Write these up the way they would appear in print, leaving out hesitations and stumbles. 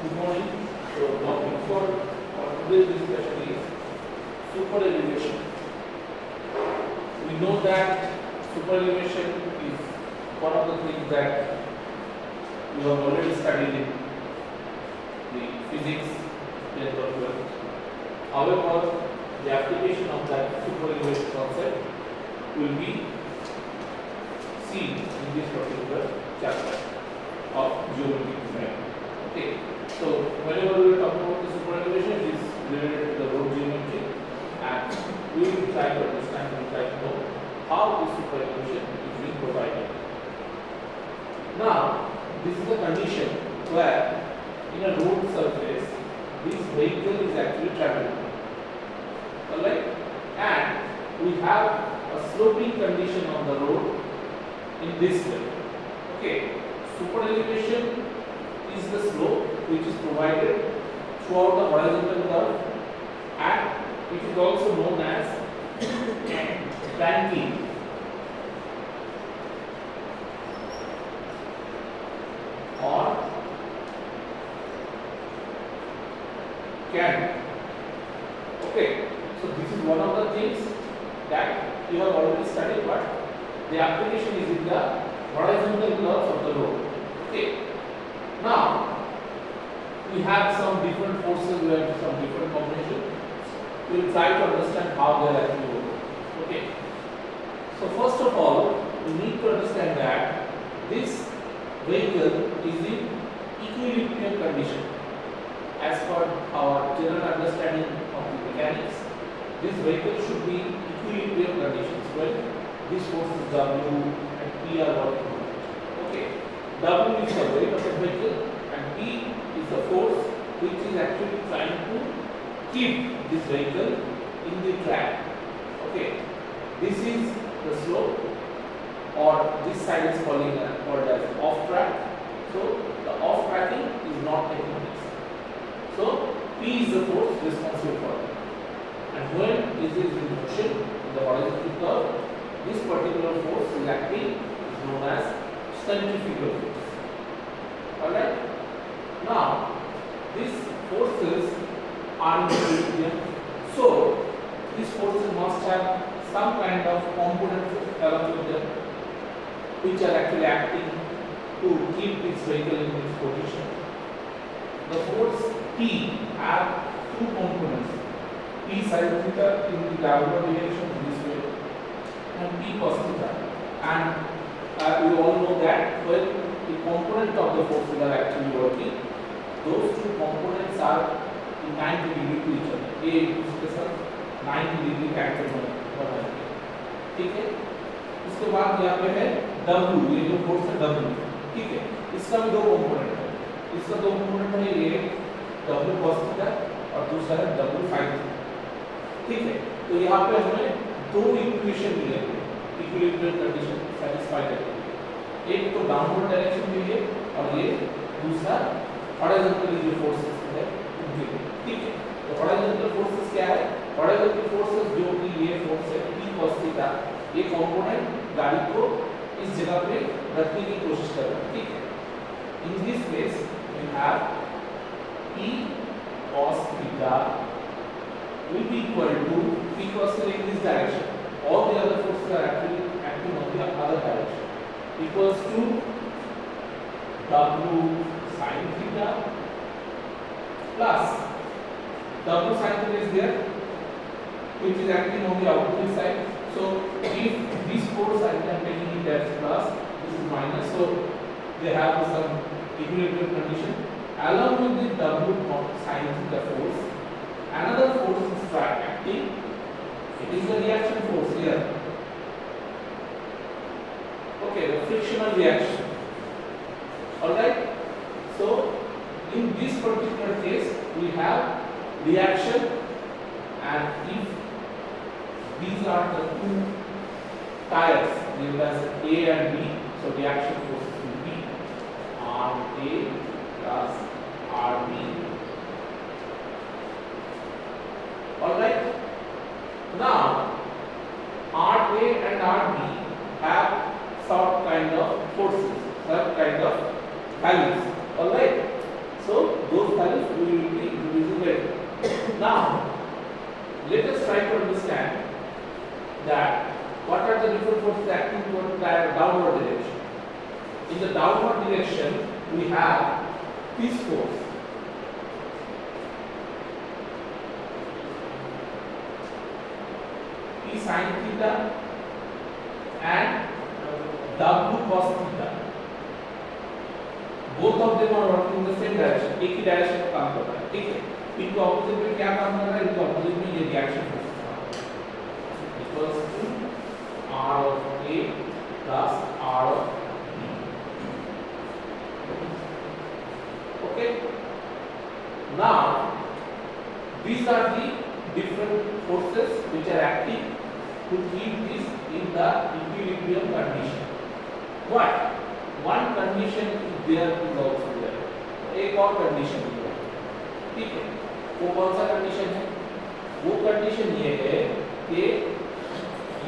Good morning. So, topic for today's discussion is super elevation. We know that super elevation is one of the things that you have already studied in the physics 10th or 12th. However, the application of that super elevation concept will be seen in this particular chapter of geometry design. Okay. So whenever we talk about the super elevation, it is related to the road geometry, and we will try to understand and try to know how the super elevation is being provided. Now, this is a condition where in a road surface, this vehicle is actually traveling. Alright? And we have a sloping condition on the road in this way. Okay. Super elevation is the slope which is provided throughout the horizontal curve, and it is also known as banking. Or can. Okay, so this is one of the things that you have already studied, but the application is in the horizontal curve of the road. Okay. Now, we have some different forces, we have some different combinations. We will try to understand how they are actually working. Okay. So first of all, we need to understand that this vehicle is in equilibrium condition. As per our general understanding of the mechanics, this vehicle should be in equilibrium conditions when this force is W and P are working on it. Okay. W is the weight of the vehicle and P is the force which is actually trying to keep this vehicle in the track. Okay. This is the slope, or this side is called as off track. So the off tracking is not taking place. So P is the force responsible for it. And when this is in motion in the horizontal curve, this particular force is acting is known as centrifugal force. Alright? Now, these forces are in equilibrium. So, these forces must have some kind of components along with them which are actually acting to keep this vehicle in its position. The force T have two components, P sin theta in the downward direction this way and P cos theta. And we all know that when the component of the forces are actually working, those two components are in 90 degree to each other. A इसके साथ 90 degree का angle बनाएंगे. ठीक है. इसके बाद यहाँ पे है W, ये जो फोर्स है W. ठीक है. इसका भी दो कंपोनेंट है. इसका दो कंपोनेंट है, ये W cos थीटा और दूसरा है W sin थीटा. ठीक है. तो यहाँ पे हमें दो इक्वेशन मिलेंगे इक्विलिब्रियम कंडीशन सेटिस्फाई करने. एक तो डाउनवर्ड डायरेक्शन में है और ये दूसरा हॉरिजॉन्टली जो फोर्सेस है उनके. ठीक है. तो हॉरिजॉन्टल फोर्सेस क्या है? हॉरिजॉन्टल फोर्सेस जो कि ये फोर्स है P cos थीटा, ये कंपोनेंट गाड़ी को इस जगह पे रखने की कोशिश कर रहा है. ठीक है. In this case we have P cos theta will be equal to P cos theta in this direction. All the other forces are actually acting on the other direction. Equals to W sin theta plus W sin theta is there, which is acting on the opposite side. So if this force I am taking it as plus, this is minus, so they have some equilibrium condition. Along with the W sin theta force, another force is acting. It is the reaction force here. Okay, the frictional reaction. Alright? So, in this particular case, we have reaction, and if these are the two tires, named as A and B, so reaction forces will be RA plus RB. Alright? Now, RA and RB have some kind of forces, some kind of values. Alright? So those values we will be introducing later. Now let us try to understand that what are the different forces acting toward the downward direction. In the downward direction we have this force, P sin theta and W cos theta. Both of them are working in the same direction, एक ही direction में काम कर रहा है, ठीक है। इनके opposite में क्या काम कर रहा है, इनके ऑपोजिट में ये reaction force equals to R of A plus R of B. Okay. Now these are the different forces which are acting to keep this in the equilibrium condition. But one condition is there is also there. एक और condition है, ठीक है। वो कौन सा condition है? वो कंडीशन ये है कि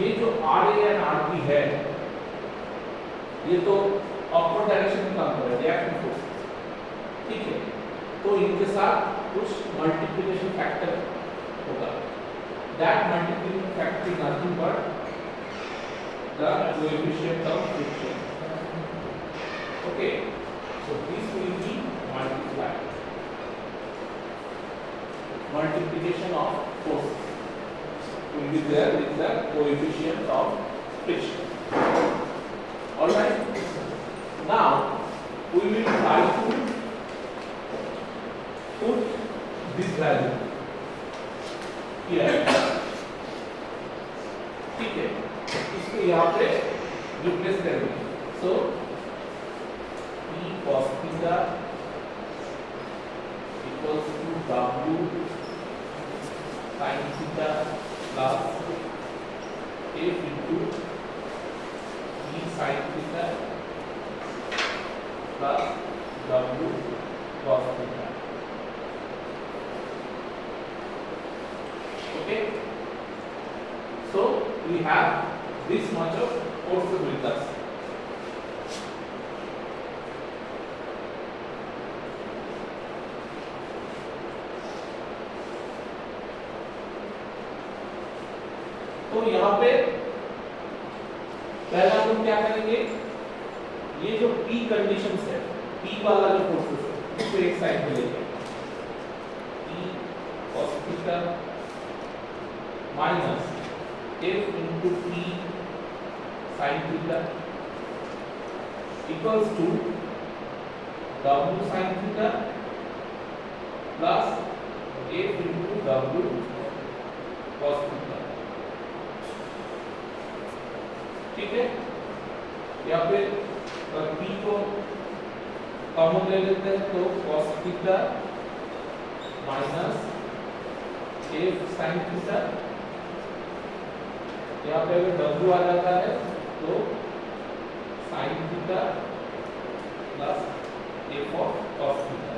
ये जो RA और RB है, ये तो अपवर्ड डायरेक्शन में काम कर रहे हैं, रिएक्शन फोर्स, ठीक है। तो इनके साथ कुछ मल्टीप्लिकेशन फैक्टर होगा। That multiplication factor is nothing but the coefficient of friction. Okay, so this will be multiplied. Multiplication of forces will be there with the coefficient of friction. All right. Now we will try to put this value here. ठीक है, इसको यहाँ पे replace करेंगे। So P cos theta equals to W sin theta plus F into E sin theta plus W cos theta. Okay, so we have this much of forces with us. तो यहाँ पे पहला हम क्या करेंगे, ये जो P कंडीशंस है, P वाला जो फोर्सेस है उसको एक साइड पे लेके P cos theta minus F into P sin theta equals to W sin theta plus F into W cos theta, ठीक है। यहाँ पे P को कॉमन ले लेते हैं तो cos theta minus F sin theta, यहाँ पे अगर W आ जाता है तो sin theta plus F of cos theta।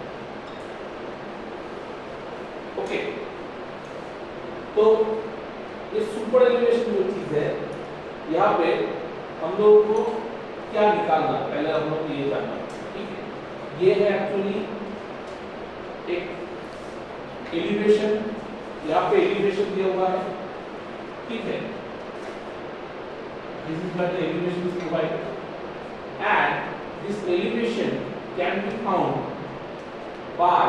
Okay, तो ये सुपर एलिवेशन जो चीज है, यहाँ पे हम लोगों को क्या निकालना, पहले हम लोग ये जानना, ठीक है। ये है एक्चुअली एक एलिवेशन, यहाँ पे एलिवेशन दिया हुआ है, ठीक है। This is where the elevation is provided, and this elevation can be found by,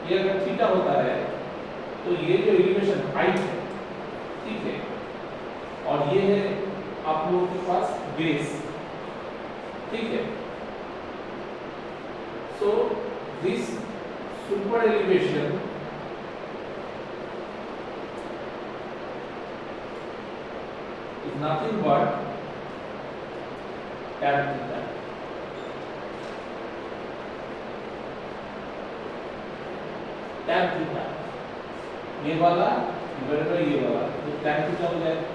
ये अगर थीटा होता है तो ये जो एलिवेशन हाइट है, ठीक है, और ये है आप लोगों के पास बेस, ठीक है। So this super elevation is nothing but tan theta. Tan theta, ये वाला डिवाइडेड बाय ये वाला, तो tan थीटा हो जाएगा।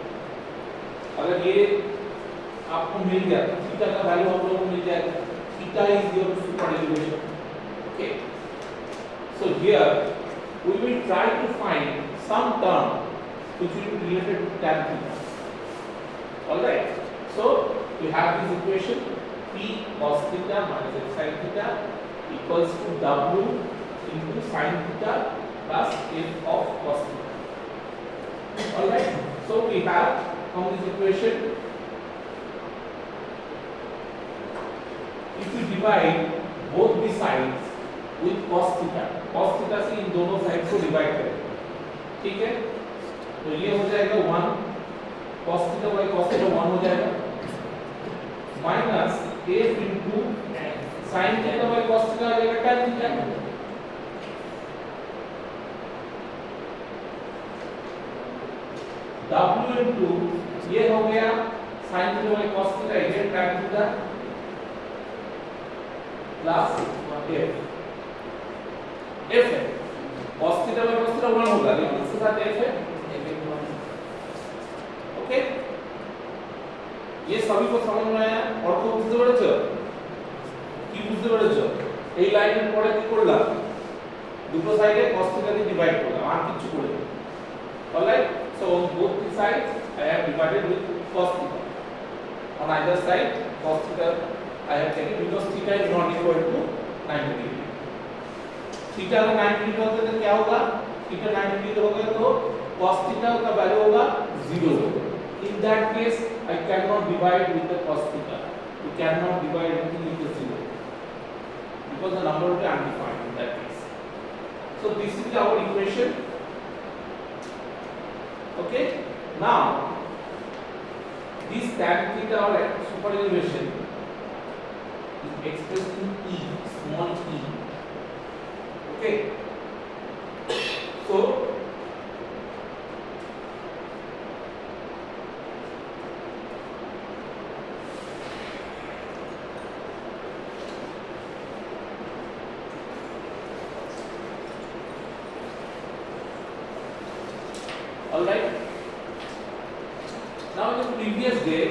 अगर ये आपको मिल गया तो थीटा का वैल्यू आप लोगों को मिल जाएगा। Theta is your super elevation. Okay, so here we will try to find some term which will be related to tan theta. All right, so we have this equation P cos theta minus F sin theta equals to W into sin theta plus F of cos theta. Alright, so we have from this equation, if we divide both the sides with cos theta से इन दोनों side को divide करें, ठीक है? तो ये हो जाएगा 1 cos theta by cos theta 1 हो जाएगा minus f into sin theta by cos theta आ जाएगा tan थीटा। w into ये हो गया sin theta by cos theta ये tan थीटा प्लस f है cos theta by cos theta 1 होगा लेकिन इसके साथ f है ओके। ये सभी को समझ में आया और तो বুঝতে পেরেছো কি বুঝতে পেরেছো এই লাইনের পরে কি করলাম দুটো সাইডে cos থিটা দিয়ে ডিভাইড করলাম আর কিছু করে alright so on both the sides I have divided with cos theta on either side cos theta I have taken because theta is not equal to 90 degree theta अगर 90 degree होता तो क्या होगा theta 90 degree होगा तो cos theta का value होगा 0 in that case I cannot divide with the cos theta you cannot divide anything with the 0 because the number will be undefined in that case so this is our equation okay now this tan theta or superelevation is expressed in e small e okay so alright now in the previous day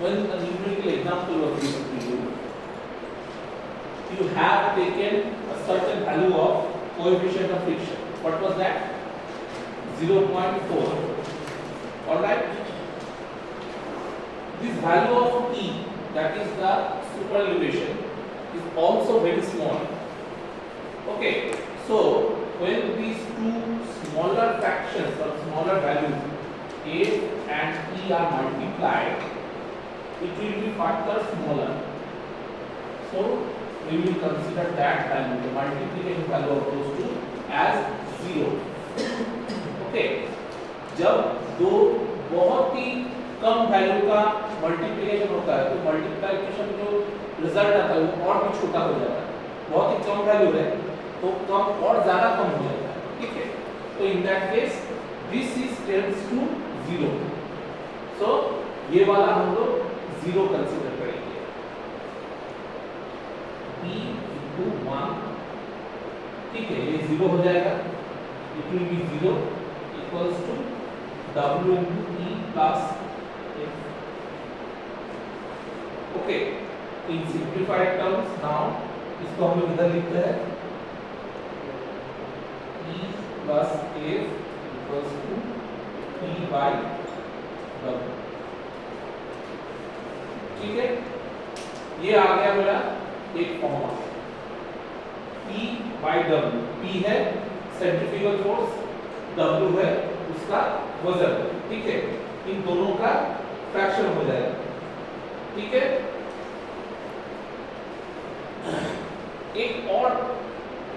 when a numerical example was given to you you have taken a certain value of coefficient of friction what was that 0.4 alright this value of e that is the superelevation is also very small okay so when these two smaller fractions or smaller values a and e are multiplied it will be further smaller so we will consider that value the multiplication value of those two as 0 okay जब दो बहुत ही कम value का multiplication होता है तो multiplication जो result आता है वो और भी छोटा हो जाता है बहुत ही कम वैल्यू है तो कम और ज्यादा कम हो जाता है ठीक है तो in that case this is tends to 0 so ये वाला हम लोग 0 कंसीडर करेंगे e into 1 ठीक है ये 0 हो जाएगा it will be 0 equals to w into e plus f okay in simplified terms now इसको हम लोग इधर लिखते हैं e plus f equals to p by w ठीक है ये आ गया मेरा एक formula p by w p है सेंट्रीफ्यूगल फोर्स w है उसका वजन ठीक है इन दोनों का फ्रैक्शन हो जाएगा ठीक है एक और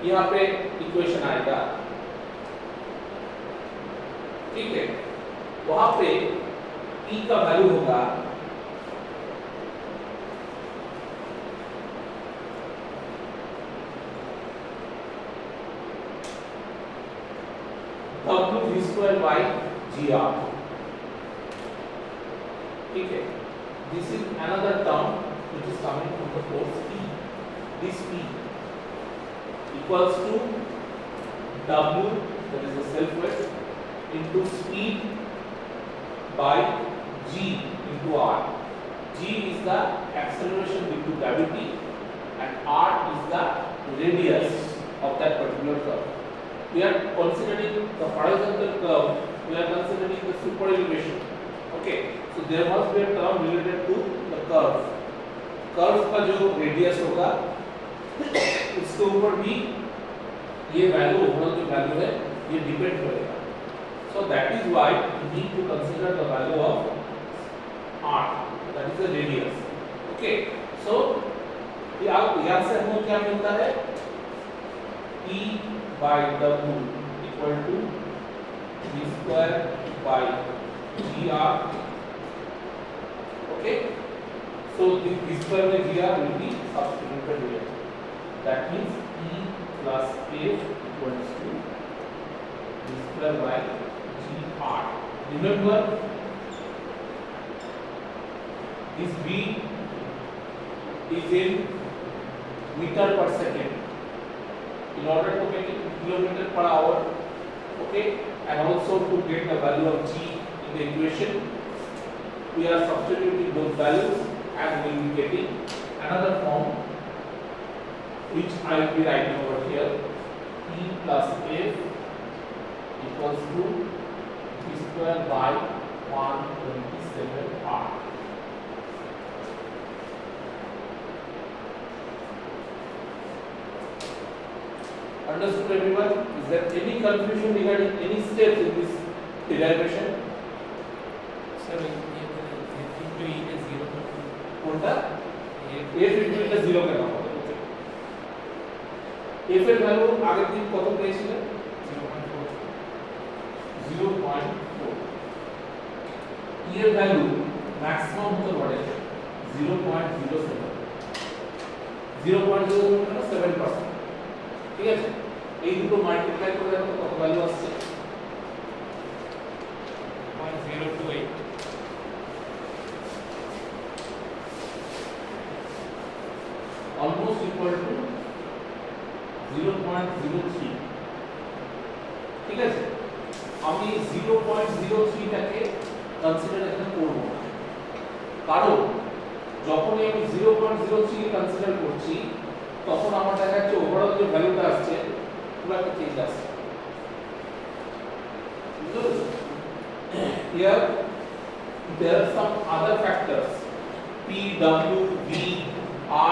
यहाँ पे इक्वेशन आएगा ठीक है वहां पे e का वैल्यू होगा w v square by gr ठीक है this is another term which is coming from the force p this p equals to w that is the self weight into speed by g into r g is the acceleration due to gravity and r is the radius of that particular curve we are considering the horizontal curve we are considering the superelevation okay so there must be a term related to the curve curve का जो radius होगा उसके ऊपर भी ये value overall जो value है ये डिपेंड करेगा. So that is why you need to consider the value of r, that is the radius. Okay, so यहाँ से हमको क्या मिलता है, E by W equal to V square by GR. Okay, so this V square by GR will be substituted here. That means E plus A equals to V square by GR. Remember, this V is in meter per second. In order to make it kilometer per hour, okay, and also to get the value of G in the equation, we are substituting those values and we will be getting another form which I will be writing over here. E plus F equals to V square by 127R. Understood everyone? Is there any confusion regarding any steps in this derivation? Sir, F into E is 0. कोणता? F into E is 0 करना होगा. F এর value আগের দিন কত পেয়েছিলেন? 0.4. E এর value maximum হতে পারে 0.07. 0.07 মানে 7%. ঠিক আছে, এই দুটো মাল্টিপ্লাই করে দেখো কত ভ্যালু আসছে, 0.028. Almost equal to 0.03. ঠিক আছে, আমি 0.03 টাকে কনসিডার এখানে করব না, কারণ যখন আমি 0.03 কে কনসিডার করছি তখন আমার দেখা যাচ্ছে ওভারঅল যে ভ্যালুটা আসছে পুরো একটা চেঞ্জ আসছে. Here there are some other factors P, W, V,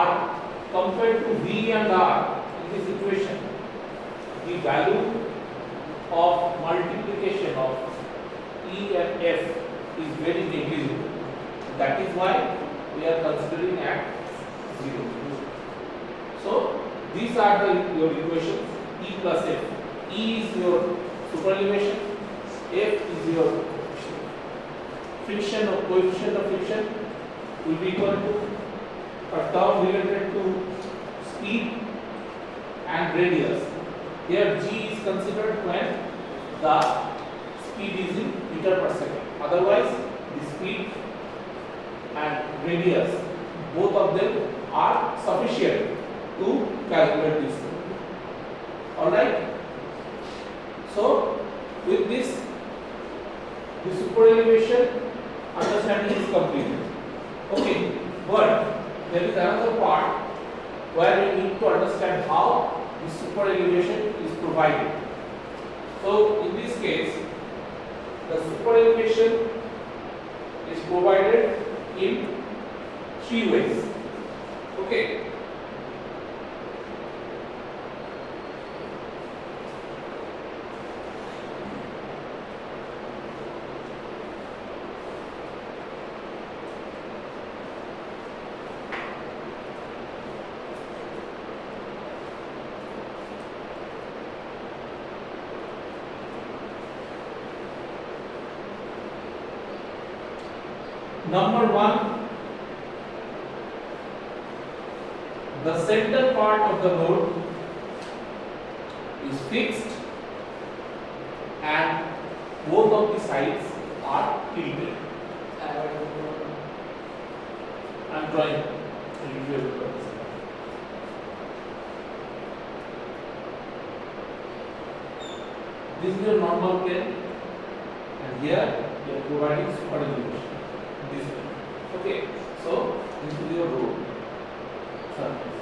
R. Compared to V and R in this equation, the value of multiplication of E and F is very negligible. That is why we are considering at 0. So these are your equations, E plus F. E is your superelevation, F is your friction or coefficient of friction, will be equal to a term related to speed and radius. Here G is considered when the speed is in meter per second. Otherwise, the speed and radius, both of them are sufficient to calculate this. Alright? So, with this, the superelevation understanding is completed. Okay, but there is another part where we need to understand how the superelevation is provided. So, in this case, the superelevation is provided in 3 ways. Okay. Number 1, the center part of the road is fixed and both of the sides are tilted. I am drawing. This is your normal plane, and here you are providing superelevation. This way. Okay, so this is your road surface.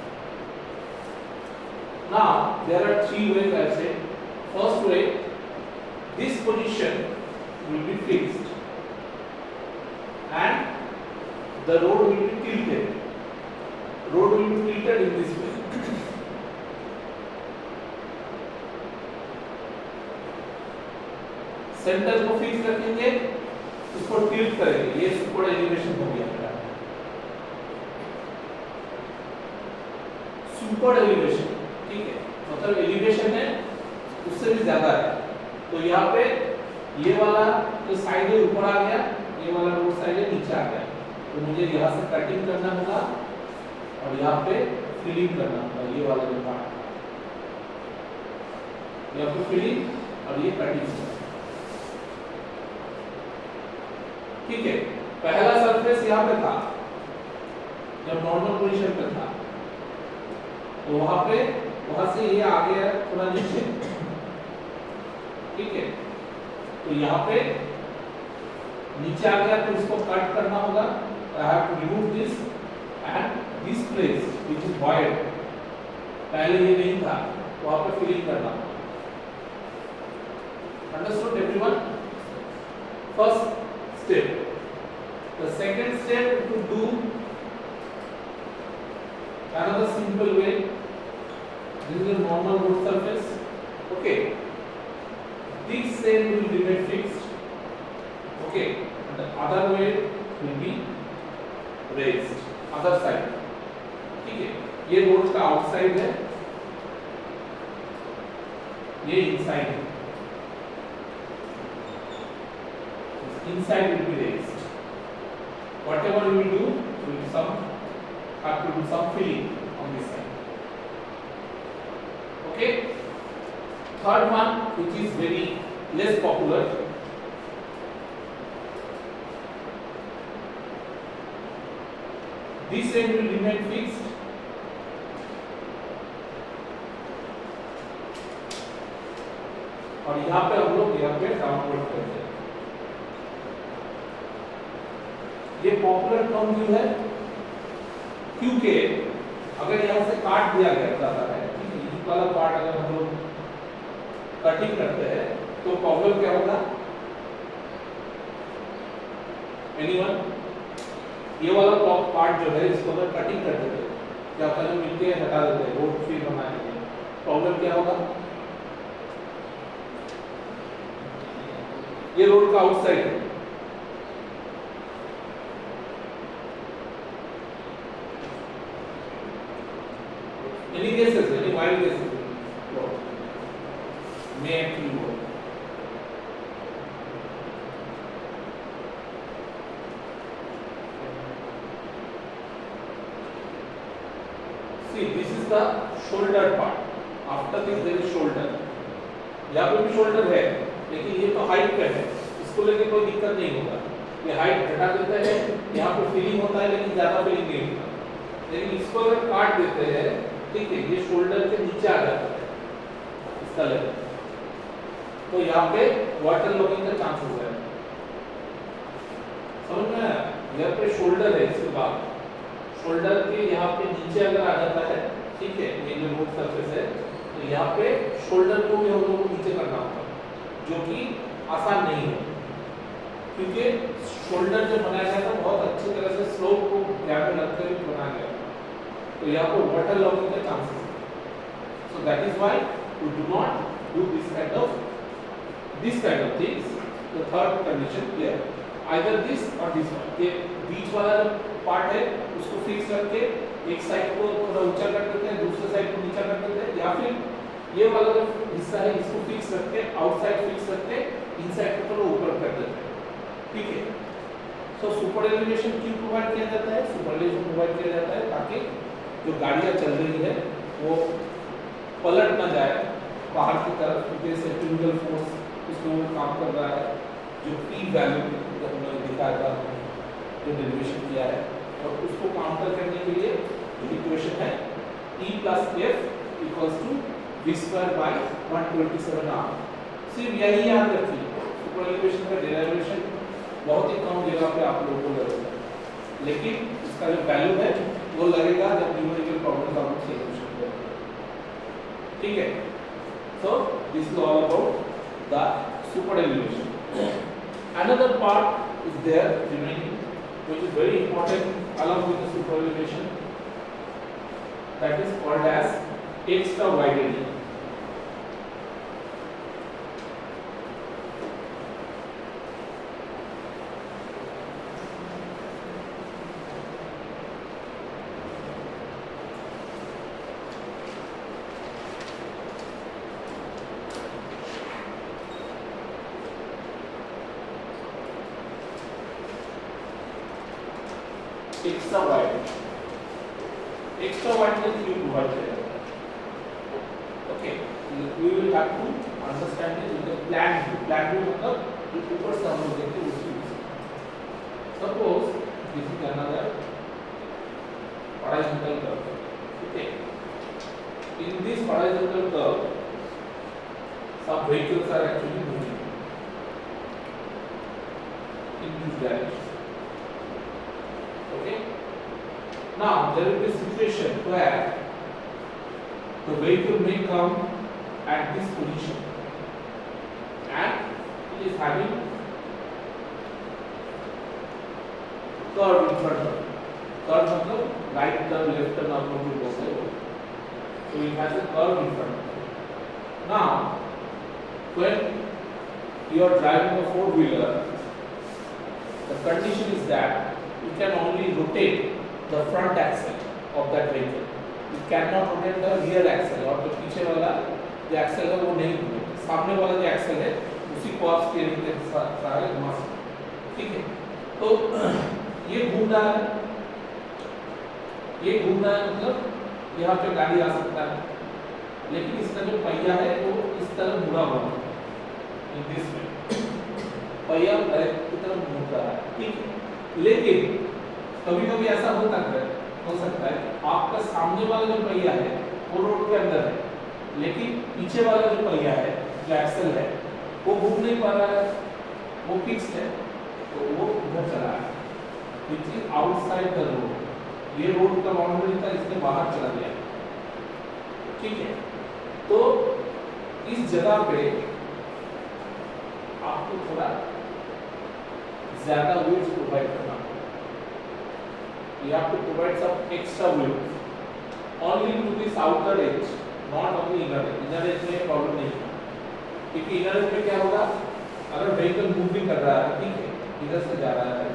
Now there are 3 ways I have said. First way, this position will be fixed and the road will be tilted. road will be tilted in this way. Centre को fix रखेंगे, उसको tilt करेंगे, ये super elevation हो गया मेरा। Super elevation, ठीक है, मतलब एलिवेशन है उससे भी ज्यादा है। तो यहाँ पे ये वाला जो साइड है ऊपर आ गया, ये वाला रोड साइड है नीचे आ गया, तो मुझे यहाँ से कटिंग करना होगा और यहाँ पे फिलिंग करना होगा। ये वाला जो पार्ट, यहाँ पे फिलिंग और ये कटिंग, ठीक है। पहला सरफेस यहाँ पे था जब नॉर्मल पोजीशन पे था, तो वहां से ये आ गया थोड़ा नीचे, ठीक है। तो यहाँ पे नीचे आ गया, तो इसको कट करना होगा। I have to remove this and this place which is void, पहले ये नहीं था, वहां पे फिलिंग करना। Understood everyone? First step. The second step to do another simple way. This is a normal road surface. Okay. This side will remain fixed. Okay. And the other way will be raised. Other side. ठीक है. ये road का outside है. ये inside है. Inside will be raised. Whatever we will do, we will have to do some filling on this side. Okay. Third one, which is very less popular. This end will remain fixed. और यहाँ पे हम लोग यहाँ पे downward करते हैं। ये पॉपुलर टर्म क्यों है? क्योंकि अगर यहाँ से काट दिया गया जाता है, ये वाला पार्ट अगर हम लोग कटिंग करते हैं तो प्रॉब्लम क्या होगा? एनीवन? ये वाला पार्ट जो है इसको अगर कटिंग कर देते हैं, क्या पहले मिलके हटा देते हैं, रोड फिर बनाएंगे, प्रॉब्लम क्या होगा? ये रोड का आउटसाइड है, any cases, any wild cases may actually work. See, this is the shoulder part. After this there is shoulder. यहाँ पे भी shoulder है, लेकिन ये तो हाइट पे है, इसको लेके कोई दिक्कत नहीं होगा। ये हाइट घटा देते हैं, यहाँ पे फीलिंग होता है लेकिन ज्यादा फीलिंग नहीं होता। लेकिन इसको अगर काट देते हैं, ठीक है, ये शोल्डर के नीचे आ जाता है इसका लेवल, तो यहाँ पे वाटर लॉगिंग का चांसेस है। समझ में आया? यहाँ पे शोल्डर है, इसके बाद शोल्डर के यहाँ पे नीचे अगर आ जाता है, ठीक है, ये जो रोड सरफेस है, तो यहाँ पे शोल्डर को भी हम लोगों को नीचे करना होगा, जो कि आसान नहीं है, क्योंकि शोल्डर जो बनाया गया था बहुत अच्छी तरह से स्लोप को ध्यान में रखते हुए बनाया गया, तो यहाँ पर वाटर लॉगिंग का चांसेस है। So that is why we do not do this kind of things. The third condition clear, either this or this one, ये बीच वाला जो पार्ट है उसको फिक्स करके एक साइड को थोड़ा ऊंचा कर देते हैं, दूसरे साइड को नीचा कर देते हैं, या फिर ये वाला जो हिस्सा है इसको फिक्स करके आउटसाइड फिक्स करके इनसाइड को थोड़ा ऊपर कर देते हैं, ठीक है। सो सुपर एलिवेशन क्यों प्रोवाइड किया जाता है? सुपर एलिवेशन प्रोवाइड किया जाता है ताकि जो गाड़ियाँ चल रही है वो पलट ना जाए बाहर की तरफ, क्योंकि सेंट्रीफ्यूगल फोर्स इसमें वो काम कर रहा है, जो पी वैल्यू हमने दिखाया था, जो डेरिवेशन किया है, और उसको काउंटर करने के लिए इक्वेशन है E plus F equals to V square by 127R। सिर्फ यही याद रखिए, सुपर एलिवेशन का डेरिवेशन बहुत ही कम जगह पे आप लोगों को लगेगा, लेकिन इसका जो वैल्यू है वो लगेगा जब न्यूमेरिकल प्रॉब्लम का आप सॉल्यूशन करेंगे, ठीक है। So this is all about the super elevation. Another part is there remaining which is very important along with the super elevation, that is called as extra widening. Extra widening. Extra widening you provide there. Okay, we will have to understand it with the plan view. Plan view मतलब ऊपर से हम लोग देखते हैं उसकी. Suppose this is another horizontal curve. Okay. In this horizontal curve, some vehicles are actually moving in this direction. Okay. Now there will be a situation where the vehicle may come at this position and it is having curve in front of it. Curve मतलब right turn, left turn आप लोग भी बोलते हो. So it has a curve in front of it. Now when you are driving a four-wheeler, the condition is that you can only rotate the front axle of that vehicle. You cannot rotate the rear axle और जो पीछे वाला जो axle है वो नहीं घूमेगा. सामने वाला जो axle है उसी को आप स्टीयरिंग के सहारे घुमा सकते हैं. ठीक है. तो ये घूम रहा है. ये घूम रहा है मतलब यहाँ पे गाड़ी आ सकता है. लेकिन इसका जो पहिया है वो इस तरह मुड़ा हुआ है. In this way. पहिया की तरफ मुड़ रहा है. ठीक है. लेकिन कभी-कभी ऐसा हो सकता है आपका सामने वाला जो पहिया है वो रोड के अंदर है, लेकिन पीछे वाला जो पहिया है जो एक्सल है वो घूम नहीं पा रहा है, वो फिक्स्ड है, तो वो उधर चला है, which is outside the road. ये रोड का बाउंड्री था, इसके बाहर चला गया. ठीक है. तो इस जगह पे आपको थोड़ा ज्यादा width प्रोवाइड करना. You have to provide some extra width only to this outer edge, not on the inner edge. Inner edge में प्रॉब्लम नहीं है, क्योंकि inner edge में क्या होगा, अगर vehicle मूविंग कर रहा है, ठीक है, इधर से जा रहा है,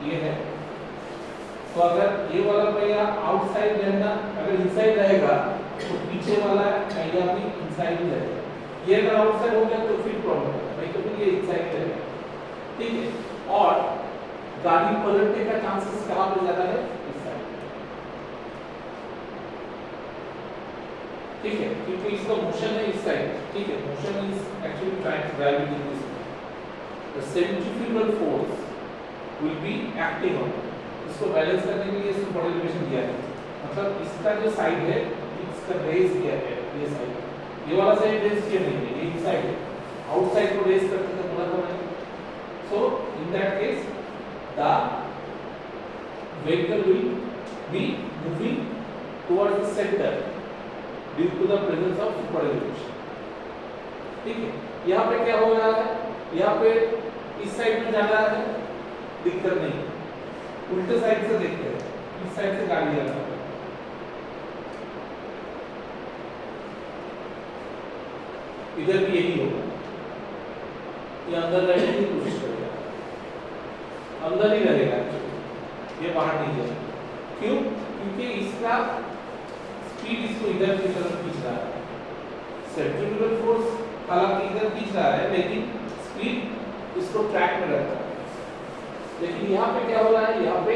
ये है, तो अगर ये वाला पहिया आउटसाइड रहना, अगर इनसाइड रहेगा तो पीछे वाला पहिया भी इनसाइड ही रहेगा. ये अगर आउटसाइड हो गया तो फिर प्रॉब्लम होगा, नहीं तो फिर ये इनसाइड रहेगा. ठीक है. और गाड़ी पलटने का चांसेस कहाँ पे ज्यादा है, इस साइड. ठीक है, क्योंकि इसका मोशन है इस साइड. ठीक है. Motion is actually trying to drive in this. The centrifugal force will be acting on. इसको बैलेंस करने के लिए इसको बड़ा एलिवेशन दिया है. मतलब इसका जो साइड है इसका रेज किया है, ये साइड, ये वाला साइड रेज किया नहीं है, ये इनसाइड है. आउटसाइड को रेज करते तो बोला तो नहीं. So in that case the vehicle will be moving towards the center due to the presence of superelevation. ठीक है. यहाँ पे क्या हो रहा है, यहाँ पे इस साइड में जा रहा है, दिक्कत नहीं. उल्टे साइड से देखते हैं, इस साइड से गाड़ी आ रहा है. इधर भी यही होगा. ये अंदर रहने की कोशिश करेगा, अंदर ही रहेगा, ये बाहर नहीं जाएगा. क्यों? क्योंकि इसका स्पीड इसको इधर की तरफ खींच रहा है. सेंट्रीफ्यूगल फोर्स हालांकि इधर खींच रहा है, लेकिन स्पीड इसको ट्रैक में रखता है. लेकिन यहाँ पे क्या हो रहा है, यहाँ पे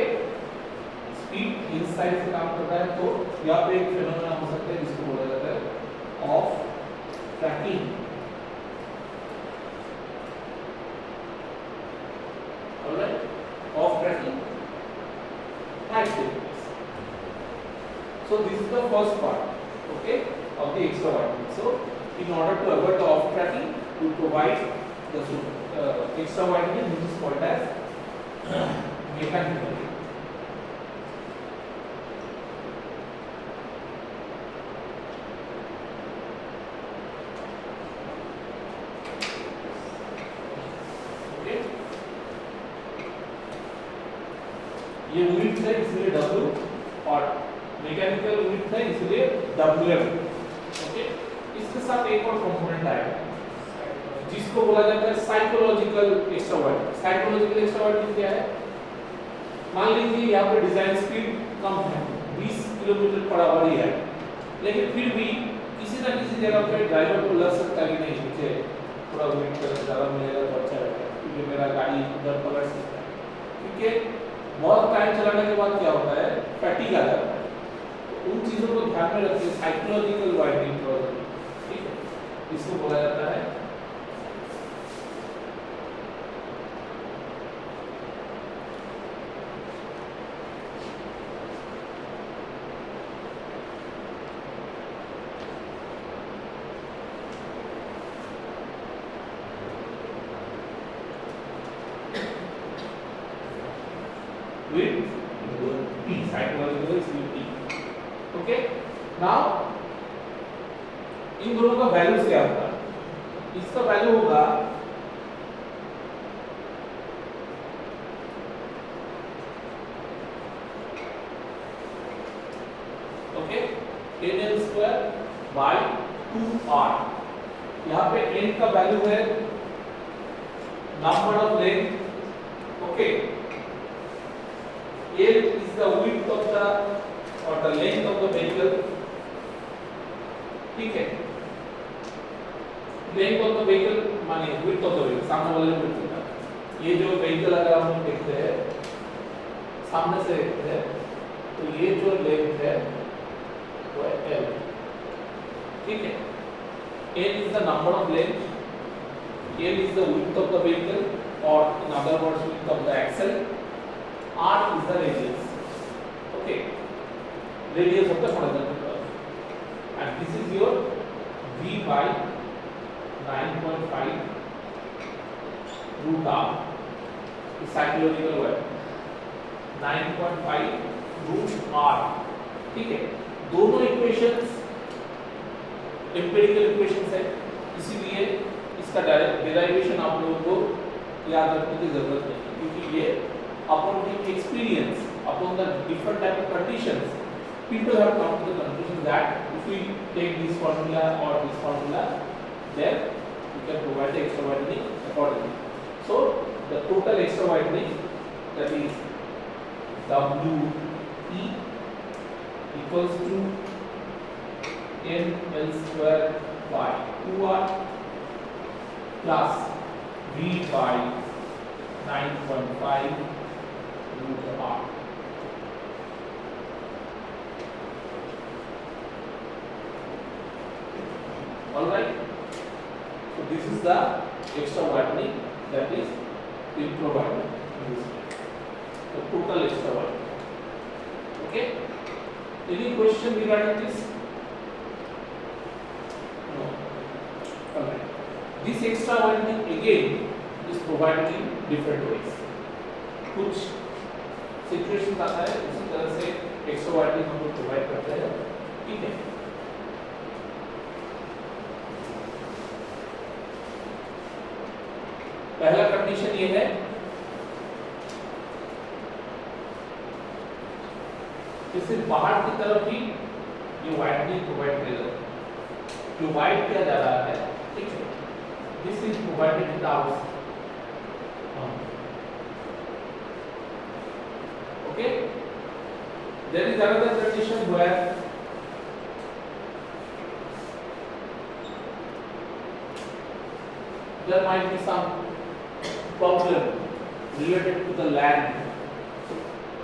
स्पीड इस साइड से काम कर रहा है. तो यहाँ पे एक फिनोमेना हो सकता है जिसको बोला जाता है off tracking. Alright, off tracking has taken place. So this is the first part, okay, of the extra widening. So in order to avoid the off tracking, we provide the extra widening, which is called as mechanical. ये unit है, इसलिए W, और mechanical width है इसलिए WM। Okay, इसके साथ एक और कंपोनेंट आएगा जिसको बोला जाता है साइकोलॉजिकल एक्स्ट्रावर्ट। साइकोलॉजिकल एक्स्ट्रावर्ट क्या है? मान लीजिए यहाँ पे डिजाइन स्पीड कम है, 20 किलोमीटर पर आवर ही है, लेकिन फिर भी किसी ना किसी जगह पे ड्राइवर को लग सकता है कि नहीं मुझे थोड़ा वेट करना ज़्यादा मिलेगा तो अच्छा रहेगा, क्योंकि मेरा गाड़ी उधर पकड़ सकता है। क्योंकि बहुत टाइम चलाने के बाद क्या होता है, फैटिग आ जाता है। तो उन चीज़ों को ध्यान में रखते साइकोलॉजिकल वाइडनिंग प्रॉब्लम, ठीक है, इसको बोला जाता है with P, psychological is with P. Okay, now इन दोनों का वैल्यूज क्या होगा? इसका वैल्यू होगा okay n square by 2r। यहाँ पे n का वैल्यू है number of length, okay, L is the width of the or the length of the vehicle, ठीक है, length of the vehicle माने width of the vehicle, सामने वाले width होता है। ये जो vehicle अगर हम देखते हैं सामने से देखते हैं तो ये जो length है वो है L, ठीक है। L is the number of length, L is the width of the vehicle or in other words width of the axle, R is the radius, okay, radius of the horizontal curve, and this is your V by 9.5 root R, the psychological word 9.5 root R, ठीक है। दोनों equations empirical equations है, इसीलिए इसका derivation आप लोगों को याद रखने की जरूरत नहीं है, क्योंकि ये upon the experience, upon the different type of conditions, people have come to the conclusion that if we take this formula or this formula, then we can provide the extra widening accordingly. So the total extra widening, that is WE equals to NL square by 2R plus V by 9.5 root R. All right. So this is the extra widening that is being provided in this case. The total extra widening. Okay. Any question regarding this? No. All right. This extra widening again is provided in different ways. कुछ situation आता है उसी तरह से extra widening हम लोग provide करते हैं, ठीक है। पहला कंडीशन ये है कि सिर्फ बाहर की तरफ ही ये वाइडनिंग प्रोवाइड किया जाता है, जो वाइड किया जा रहा है, ठीक है, this is provided in the outside. Okay, there is another condition where there might be some problem related to the land.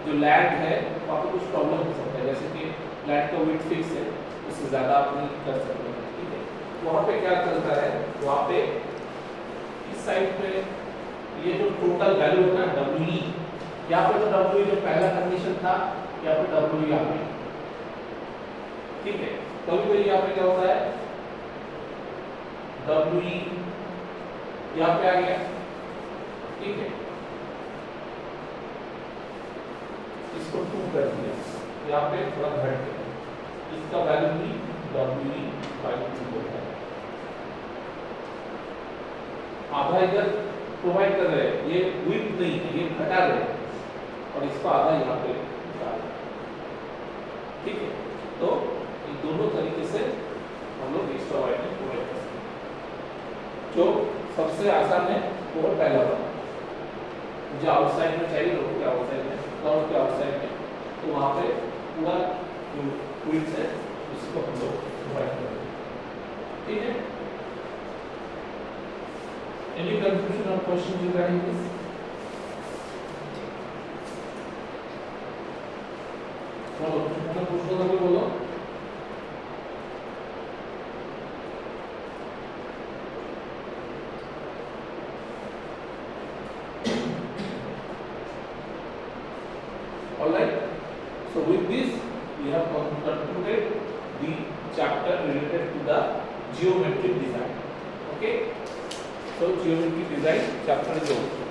जो लैंड है वहाँ पे कुछ प्रॉब्लम हो सकता है, जैसे कि लैंड का विड्थ फिक्स है, उससे ज़्यादा आप नहीं कर सकते, ठीक है। वहाँ पे क्या चलता है, वहाँ पे इस साइड पे ये जो टोटल वैल्यू है ना WE, यहाँ पे तो W जो पहला कंडीशन था, यहाँ पे W यहाँ पे, ठीक है। कभी यहाँ पे क्या होता है, WE यहाँ पे आ गया, ठीक है, इसको 2 कर दिया, यहाँ पे थोड़ा घट गया, इसका वैल्यू भी WE by 2 होता है। आधा इधर प्रोवाइड कर रहे हैं, ये विड्थ नहीं है, ये घटा रहे हैं और इसका आधा यहाँ पे निकाल, ठीक है। तो जो सबसे आसान है वो है पहला वाला, जो आउटसाइड में चाहिए रोड के आउटसाइड में, क्लाउड के आउटसाइड में, तो वहाँ पे पूरा जो विड्थ है उसको हम लोग डिवाइड करेंगे, ठीक है। Any confusion or questions regarding this? बोलो, तुम्हारा प्रश्न था कोई बोलो। All right. So with this, we have concluded the chapter related to the geometric design. Okay. So geometric design chapter is over.